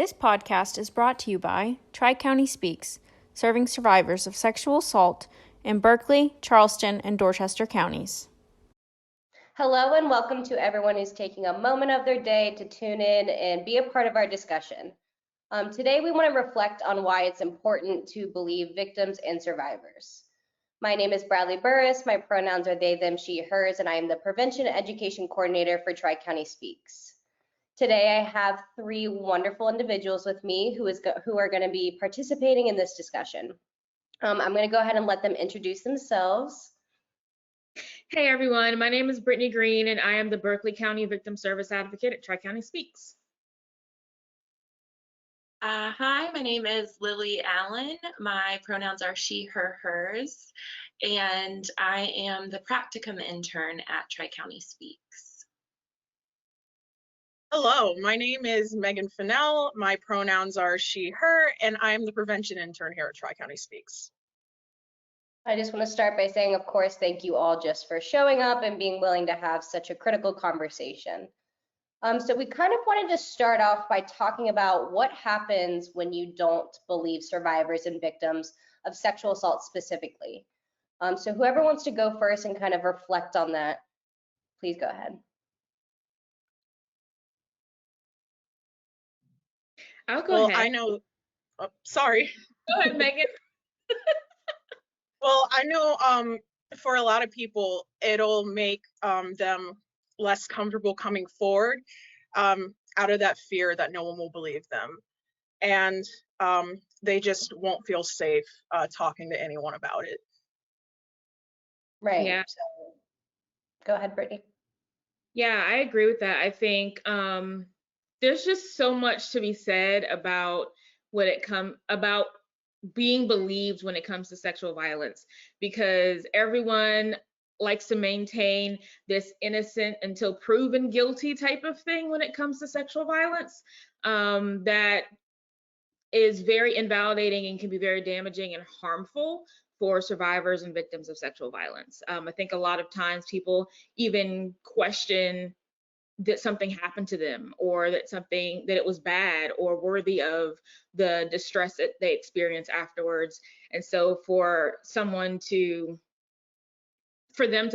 This podcast is brought to you by Tri-County Speaks, serving survivors of sexual assault in Berkeley, Charleston, and Dorchester counties. Hello and welcome to everyone who's taking a moment of their day to tune in and be a part of our discussion. Today we want to reflect on why it's important to believe victims and survivors. My name is Bradley Burris, my pronouns are they, them, she, hers, and I am the Prevention Education Coordinator for Tri-County Speaks. Today I have three wonderful individuals with me who are going to be participating in this discussion. I'm going to go ahead and let them introduce themselves. Hey everyone, my name is Brittany Green and I am the Berkeley County Victim Service Advocate at Tri-County Speaks. Hi, my name is Lily Allen. My pronouns are she, her, hers, and I am the practicum intern at Tri-County Speaks. Hello, my name is Megan Fennell. My pronouns are she, her, and I'm the prevention intern here at Tri-County Speaks. I just want to start by saying, of course, thank you all just for showing up and being willing to have such a critical conversation. So we kind of wanted to start off by talking about what happens when you don't believe survivors and victims of sexual assault specifically. So whoever wants to go first and kind of reflect on that, please go ahead. I'll go ahead. I know, sorry. Go ahead, Megan. Well, I know for a lot of people, it'll make them less comfortable coming forward out of that fear that no one will believe them. And they just won't feel safe talking to anyone about it. Right. Yeah. So, go ahead, Brittany. Yeah, I agree with that. I think there's just so much to be said about about being believed when it comes to sexual violence, because everyone likes to maintain this innocent until proven guilty type of thing when it comes to sexual violence. That is very invalidating and can be very damaging and harmful for survivors and victims of sexual violence. I think a lot of times people even question that something happened to them, or that it was bad or worthy of the distress that they experience afterwards. And so for them to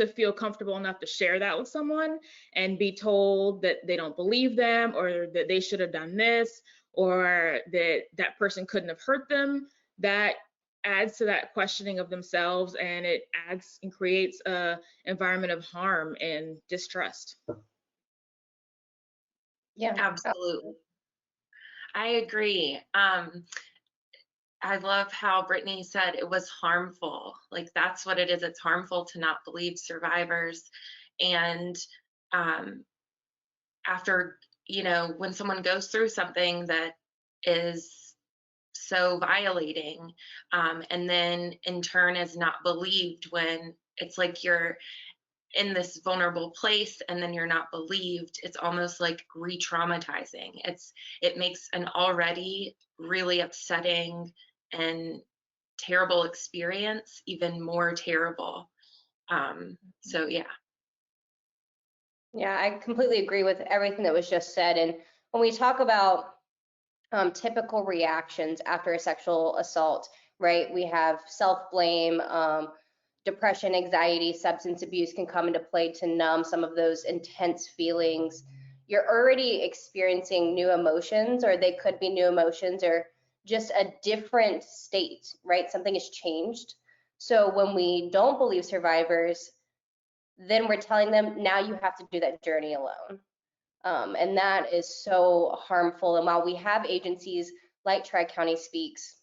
feel comfortable enough to share that with someone and be told that they don't believe them, or that they should have done this, or that person couldn't have hurt them, that adds to that questioning of themselves, and it adds and creates a environment of harm and distrust. Yeah, absolutely. I agree. I love how Brittany said it was harmful. Like, that's what it is. It's harmful to not believe survivors. And after, when someone goes through something that is so violating, and then in turn is not believed, when it's like you're in this vulnerable place and then you're not believed, it's almost like re-traumatizing. It makes an already really upsetting and terrible experience even more terrible. So yeah. Yeah, I completely agree with everything that was just said. And when we talk about typical reactions after a sexual assault, right, we have self-blame, depression, anxiety, substance abuse can come into play to numb some of those intense feelings. You're already experiencing new emotions, or they could be new emotions, or just a different state, right? Something has changed. So when we don't believe survivors, then we're telling them, now you have to do that journey alone. And that is so harmful. And while we have agencies like Tri-County Speaks,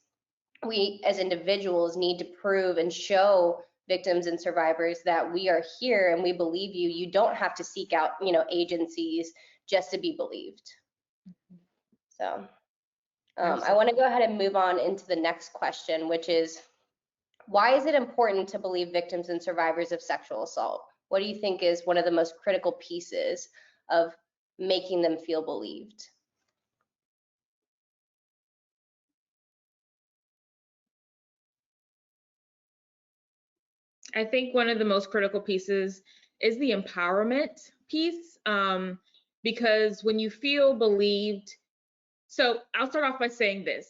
we as individuals need to prove and show victims and survivors that we are here and we believe you. You don't have to seek out, agencies just to be believed. So I want to go ahead and move on into the next question, which is, why is it important to believe victims and survivors of sexual assault? What do you think is one of the most critical pieces of making them feel believed? I think one of the most critical pieces is the empowerment piece, because when you feel believed, So I'll start off by saying this.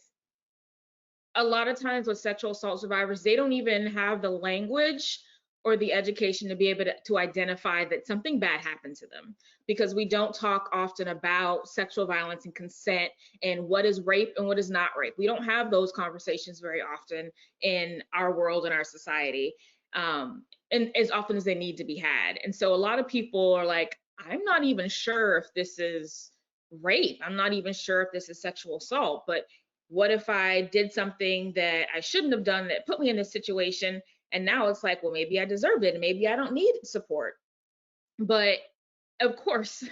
A lot of times with sexual assault survivors, they don't even have the language or the education to be able to identify that something bad happened to them, because we don't talk often about sexual violence and consent and what is rape and what is not rape. We don't have those conversations very often in our world and our society, and as often as they need to be had. And so a lot of people are like, I'm not even sure if this is rape. I'm not even sure if this is sexual assault, but what if I did something that I shouldn't have done that put me in this situation? And now it's like, well, maybe I deserved it and maybe I don't need support. But of course,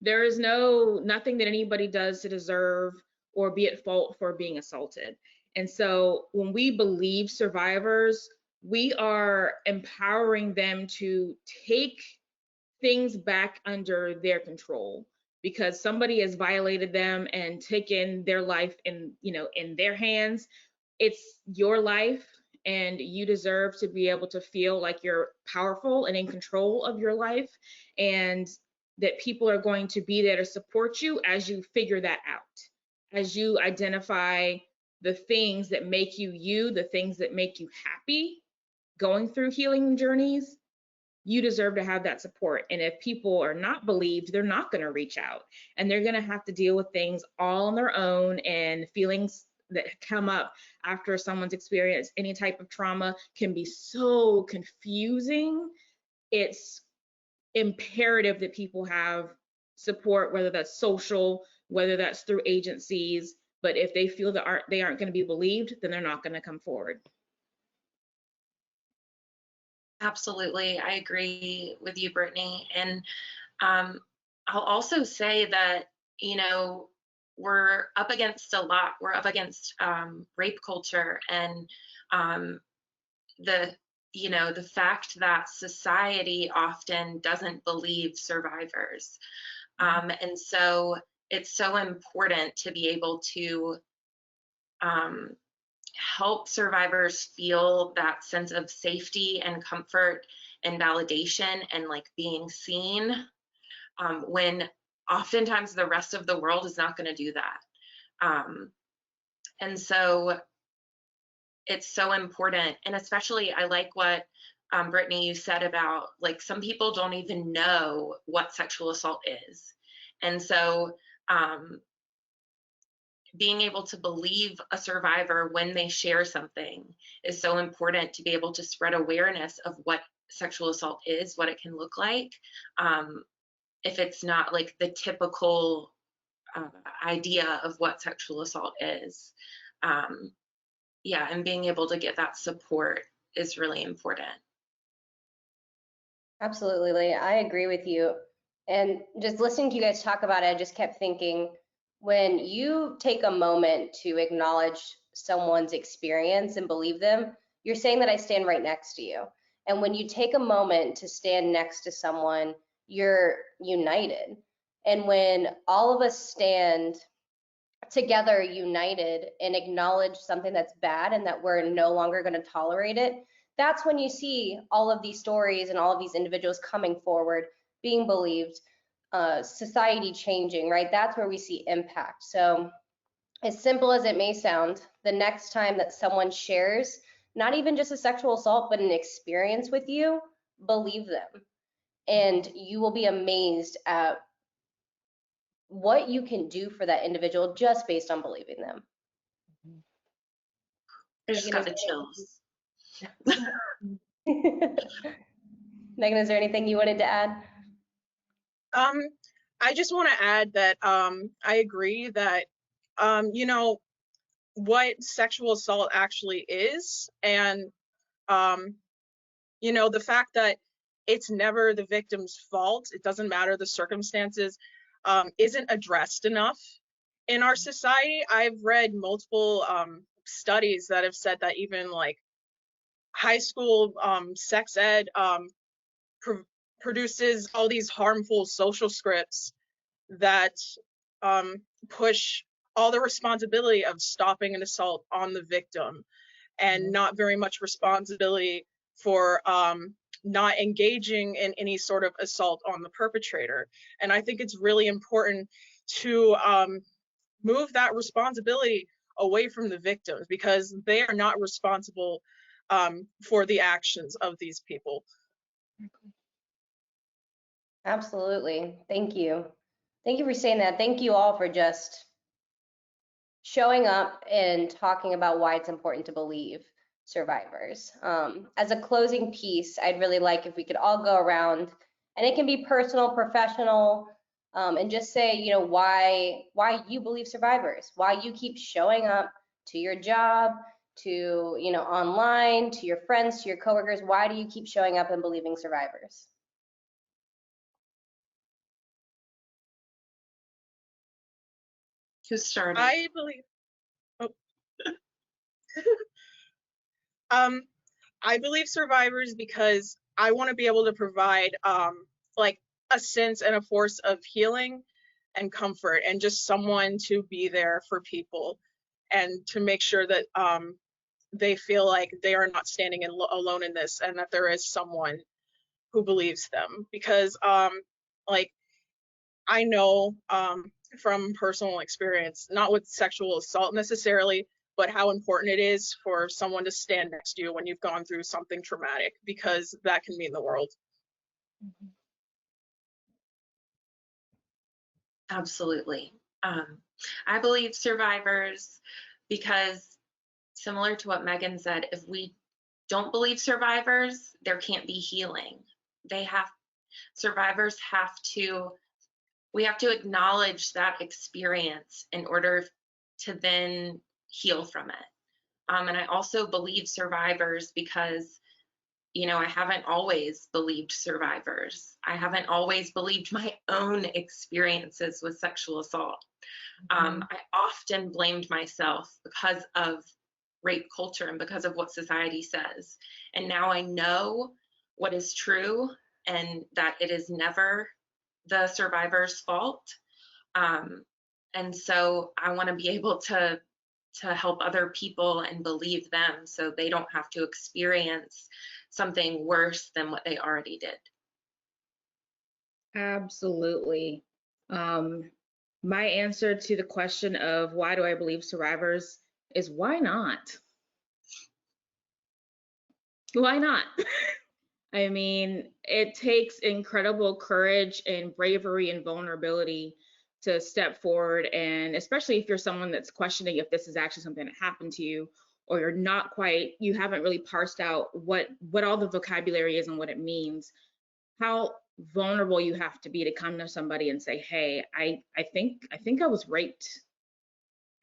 there is nothing that anybody does to deserve or be at fault for being assaulted. And so when we believe survivors, we are empowering them to take things back under their control, because somebody has violated them and taken their life in their hands. It's your life, and you deserve to be able to feel like you're powerful and in control of your life, and that people are going to be there to support you as you figure that out, as you identify the things that make you you, the things that make you happy going through healing journeys. You deserve to have that support. And if people are not believed, they're not going to reach out, and they're going to have to deal with things all on their own, and feelings that come up after someone's experienced any type of trauma can be so confusing. It's imperative that people have support, whether that's social, whether that's through agencies. But if they feel that they aren't going to be believed, then they're not going to come forward. Absolutely, I agree with you, Brittany. And I'll also say that, we're up against a lot. We're up against rape culture, and the fact that society often doesn't believe survivors. And so it's so important to be able to help survivors feel that sense of safety and comfort and validation and like being seen, when oftentimes the rest of the world is not going to do that. And so it's so important. And especially I like what Brittany, you said about like some people don't even know what sexual assault is. And so being able to believe a survivor when they share something is so important, to be able to spread awareness of what sexual assault is, what it can look like, if it's not like the typical idea of what sexual assault is. Yeah, and being able to get that support is really important. Absolutely, Lee. I agree with you. And just listening to you guys talk about it, I just kept thinking, when you take a moment to acknowledge someone's experience and believe them, you're saying that I stand right next to you. And when you take a moment to stand next to someone, you're united. And when all of us stand together united and acknowledge something that's bad and that we're no longer going to tolerate it, that's when you see all of these stories and all of these individuals coming forward, being believed, society changing, right? That's where we see impact. So as simple as it may sound, the next time that someone shares, not even just a sexual assault, but an experience with you, believe them. And you will be amazed at what you can do for that individual just based on believing them. I just got the chills. Megan, is there anything you wanted to add? I just want to add that I agree that what sexual assault actually is, and the fact that it's never the victim's fault, it doesn't matter the circumstances, isn't addressed enough in our society. I've read multiple studies that have said that even like high school sex ed produces all these harmful social scripts that push all the responsibility of stopping an assault on the victim, and not very much responsibility for not engaging in any sort of assault on the perpetrator. And I think it's really important to move that responsibility away from the victims, because they are not responsible for the actions of these people. Absolutely. Thank you. Thank you for saying that. Thank you all for just showing up and talking about why it's important to believe survivors. As a closing piece, I'd really like if we could all go around, and it can be personal, professional, and just say, you know, why you believe survivors, why you keep showing up to your job, to, you know, online, to your friends, to your coworkers. Why do you keep showing up and believing survivors? Who started? I believe, oh. I believe survivors because I want to be able to provide like a sense and a force of healing and comfort, and just someone to be there for people, and to make sure that they feel like they are not standing alone in this, and that there is someone who believes them. Because like I know from personal experience, not with sexual assault necessarily, but how important it is for someone to stand next to you when you've gone through something traumatic, because that can mean the world. Absolutely. I believe survivors because, similar to what Megan said, if we don't believe survivors, there can't be healing. Survivors have to, we have to acknowledge that experience in order to then heal from it. And I also believe survivors because, you know, I haven't always believed survivors. I haven't always believed my own experiences with sexual assault. I often blamed myself because of rape culture and because of what society says. And now I know what is true, and that it is never the survivor's fault. And so I want to be able to help other people and believe them, so they don't have to experience something worse than what they already did. Absolutely. My answer to the question of why do I believe survivors is why not? Why not? I mean, it takes incredible courage and bravery and vulnerability to step forward, and especially if you're someone that's questioning if this is actually something that happened to you, or you're not quite, you haven't really parsed out what all the vocabulary is and what it means, how vulnerable you have to be to come to somebody and say, hey, I think I was raped.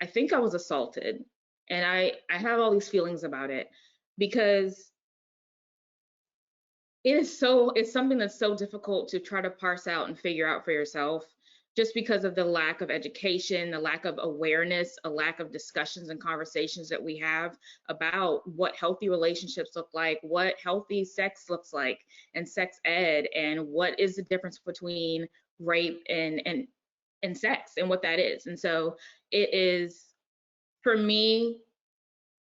I think I was assaulted, and I have all these feelings about it, because it's something that's so difficult to try to parse out and figure out for yourself, just because of the lack of education, the lack of awareness, a lack of discussions and conversations that we have about what healthy relationships look like, what healthy sex looks like, and sex ed, and what is the difference between rape and sex and what that is. And so it is, for me,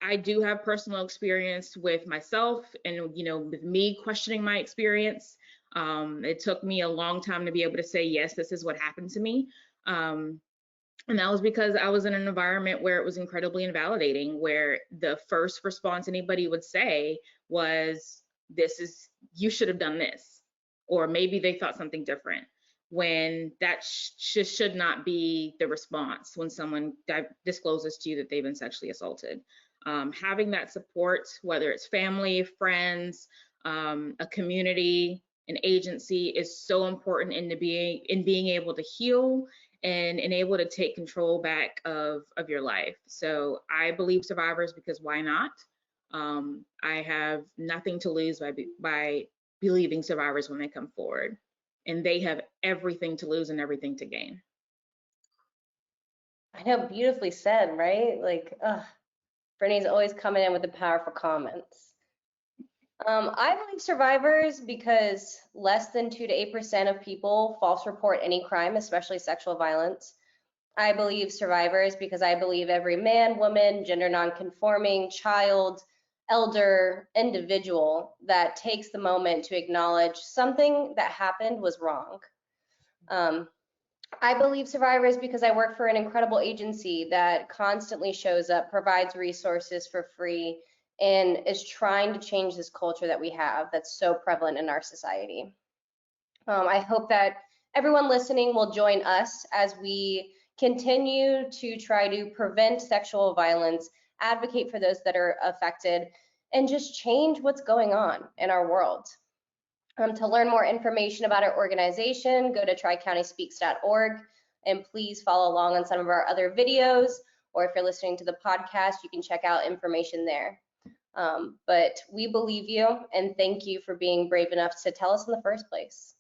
I do have personal experience with myself, and, you know, with me questioning my experience. It took me a long time to be able to say, yes, this is what happened to me. And that was because I was in an environment where it was incredibly invalidating, where the first response anybody would say was, you should have done this, or maybe they thought something different, when that should not be the response when someone discloses to you that they've been sexually assaulted. Having that support, whether it's family, friends, a community, an agency, is so important in being able to heal and able to take control back of your life. So I believe survivors because why not? I have nothing to lose by believing survivors when they come forward, and they have everything to lose and everything to gain. I know, beautifully said, right? Like, Brittany's always coming in with the powerful comments. I believe survivors because less than 2 to 8% of people false report any crime, especially sexual violence. I believe survivors because I believe every man, woman, gender nonconforming, child, elder, individual that takes the moment to acknowledge something that happened was wrong. I believe survivors because I work for an incredible agency that constantly shows up, provides resources for free, and is trying to change this culture that we have that's so prevalent in our society. I hope that everyone listening will join us as we continue to try to prevent sexual violence, advocate for those that are affected, and just change what's going on in our world. To learn more information about our organization, go to tricountyspeaks.org, and please follow along on some of our other videos, or if you're listening to the podcast, you can check out information there. But we believe you, and thank you for being brave enough to tell us in the first place.